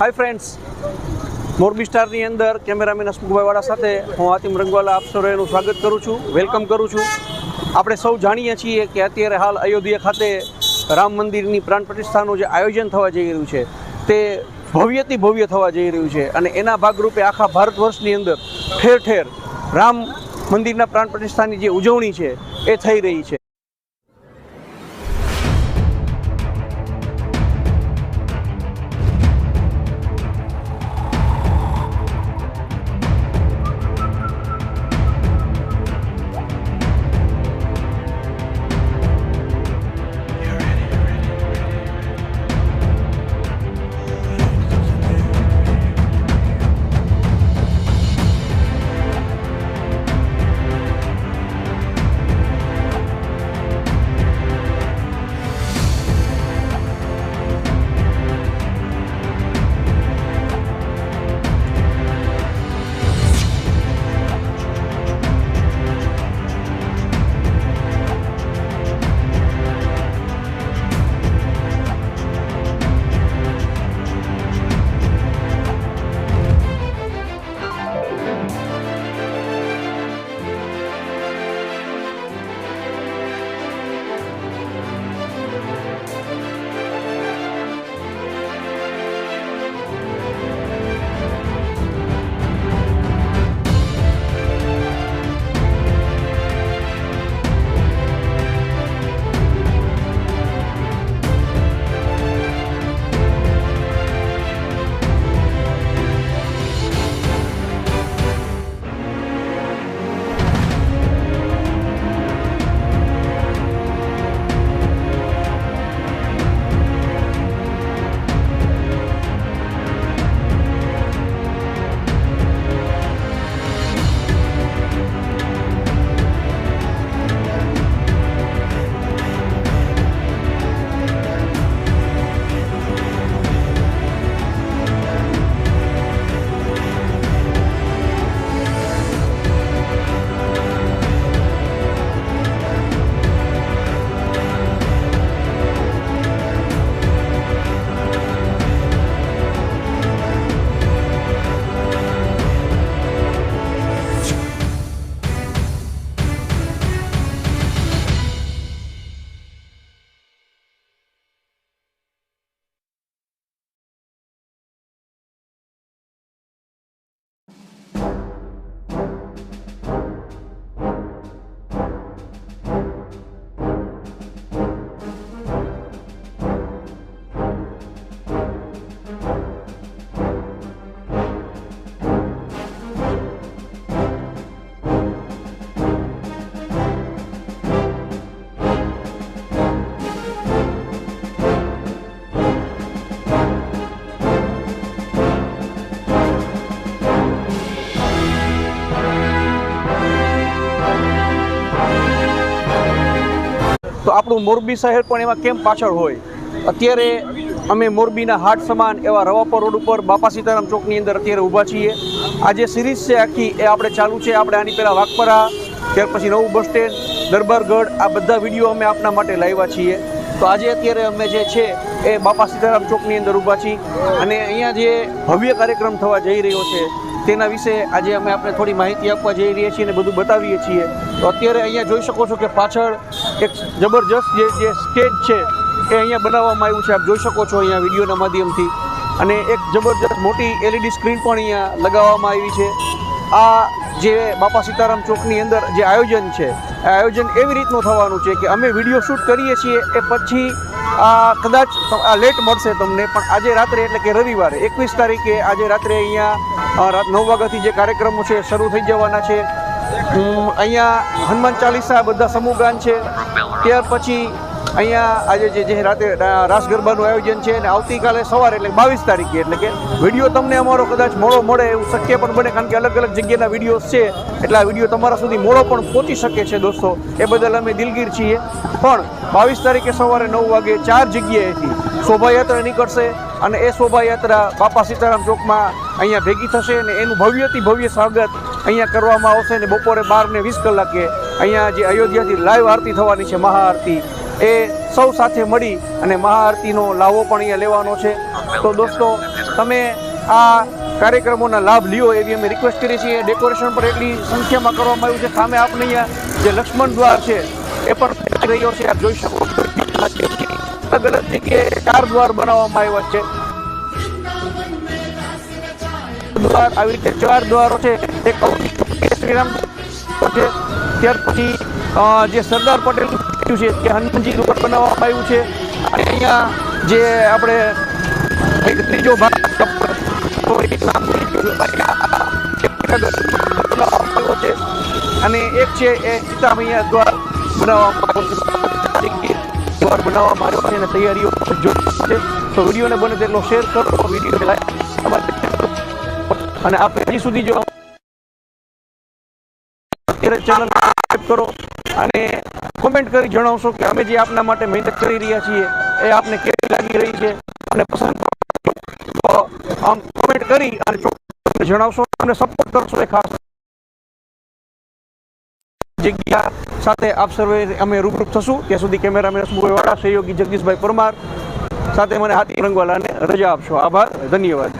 Hi friends, Morbi સ્ટારની અંદર cameraman હસમુખભાઈવાળા સાથે હું આતિમ રંગવાલા આપ સૌનું સ્વાગત કરું છું, વેલકમ કરું છું। આપણે સૌ જાણીએ છીએ કે અત્યારે હાલ અયોધ્યા ખાતે રામ મંદિરની પ્રાણ પ્રતિષ્ઠાનું જે આયોજન થવા જઈ રહ્યું છે તે ભવ્યથી ભવ્ય થવા જઈ રહ્યું છે અને એના ભાગરૂપે આખા ભારત વર્ષની અંદર ઠેર ઠેર રામ મંદિરના પ્રાણ પ્રતિષ્ઠાની જે ઉજવણી છે એ થઈ રહી છે। તો આપણું મોરબી શહેર પણ એમાં કેમ પાછળ હોય? અત્યારે અમે મોરબીના હાટ સમાન એવા રવાપર રોડ ઉપર બાપા સીતારામ ચોકની અંદર અત્યારે ઊભા છીએ। આ જે સિરીઝ છે આખી એ આપણે ચાલુ છે। આપણે આની પહેલાં વાઘપરા, ત્યાર પછી નવું બસ સ્ટેન્ડ, દરબારગઢ, આ બધા વિડીયો અમે આપના માટે લાવ્યા છીએ। તો આજે અત્યારે અમે જે છે એ બાપા સીતારામ ચોકની અંદર ઊભા છીએ અને અહીંયા જે ભવ્ય કાર્યક્રમ થવા જઈ રહ્યો છે તેના વિશે આજે અમે આપણે થોડી માહિતી આપવા જઈ રહ્યા છીએ અને બધું બતાવીએ છીએ। તો અત્યારે અહીંયા જોઈ શકો છો કે પાછળ એક જબરજસ્ત જે સ્ટેજ છે એ અહીંયા બનાવવામાં આવ્યું છે, આપ જોઈ શકો છો અહીંયા વિડીયોના માધ્યમથી, અને એક જબરજસ્ત મોટી LED સ્ક્રીન પણ અહીંયા લગાવવામાં આવી છે। આ જે બાપા સીતારામ ચોકની અંદર જે આયોજન છે આ આયોજન એવી રીતનું થવાનું છે કે અમે વિડીયો શૂટ કરીએ છીએ એ પછી કદાચ લેટ મળશે તમને, પણ આજે રાત્રે એટલે કે રવિવારે 21 તારીખે આજે રાત્રે અહીંયા રાત 9 વાગ્યાથી જે કાર્યક્રમો છે શરૂ થઈ જવાના છે। અહીંયા હનુમાન ચાલીસા બધા સમૂહ ગાન છે, ત્યાર પછી અહીંયા આજે જે રાતે રાસ ગરબાનું આયોજન છે અને આવતીકાલે સવારે એટલે 22 તારીખે એટલે કે વિડીયો તમને અમારો કદાચ મોડો મળે એવું શક્ય પણ બને, કારણ કે અલગ અલગ જગ્યાના વિડીયોઝ છે એટલે આ વિડીયો તમારા સુધી મોડો પણ પહોંચી શકે છે દોસ્તો, એ બદલ અમે દિલગીર છીએ। પણ 22 તારીખે સવારે 9 વાગે 4 જગ્યાએથી શોભાયાત્રા નીકળશે અને એ શોભાયાત્રા બાપા સીતારામ ચોકમાં અહીંયા ભેગી થશે અને એનું ભવ્યથી ભવ્ય સ્વાગત અહીંયા કરવામાં આવશે અને બપોરે 12:20 કલાકે અહીંયા જે અયોધ્યાથી લાઈવ આરતી થવાની છે મહાઆરતી એ સૌ સાથે મળી અને મહાઆરતીનો લાવો પણ અહીંયા લેવાનો છે. તો દોસ્તો, તમે આ કાર્યક્રમોના લાભ લ્યો એવી અમે રિક્વેસ્ટ કરીએ છીએ. ડેકોરેશન પણ એટલી સંખ્યામાં કરવામાં આવ્યું છે. સામે આપણે અહીંયા જે લક્ષ્મણ દ્વાર છે એ પણ રહ્યો છે, આપ જોઈ શકો. અલગ અલગ જગ્યાએ 4 દ્વાર બનાવવામાં આવ્યા છે. દ્વાર આવી રીતે 4 દ્વારો છે. એક શ્રીરામ છે, ત્યાર પછી જે સરદાર પટેલ છે કે હનુમાનજી દ્વાર બનાવવામાં આવ્યું છે. અને અહીંયા જે આપણે એક ત્રીજો ભાગ છે અને એક છે એ સીતામૈયા દ્વાર બનાવવામાં આવ્યો છે અને તૈયારીઓ છે. તો વિડીયોને બને તેટલો શેર કરો, વિડીયો લાઈક અને આપણે હજી સુધી જો અત્યારે ચેનલ સબસ્ક્રાઇબ કરો અને કોમેન્ટ કરી જણાવશો કે અમે જે આપના માટે મહેનત કરી રહ્યા છીએ એ આપને કેવી લાગી રહી છે અને પસંદ આમ કોમેન્ટ કરી અને જણાવશો, અમને સપોર્ટ કરશો. એ ખાસ જગ્યા સાથે આપ સર્વે અમે રૂબરૂ થશું. ત્યાં સુધી કેમેરામેન હસમુખભાઈ વાળા, સહયોગી જગદીશભાઈ પરમાર સાથે મને હાથી રંગવાલાને રજા આપશો. આભાર, ધન્યવાદ.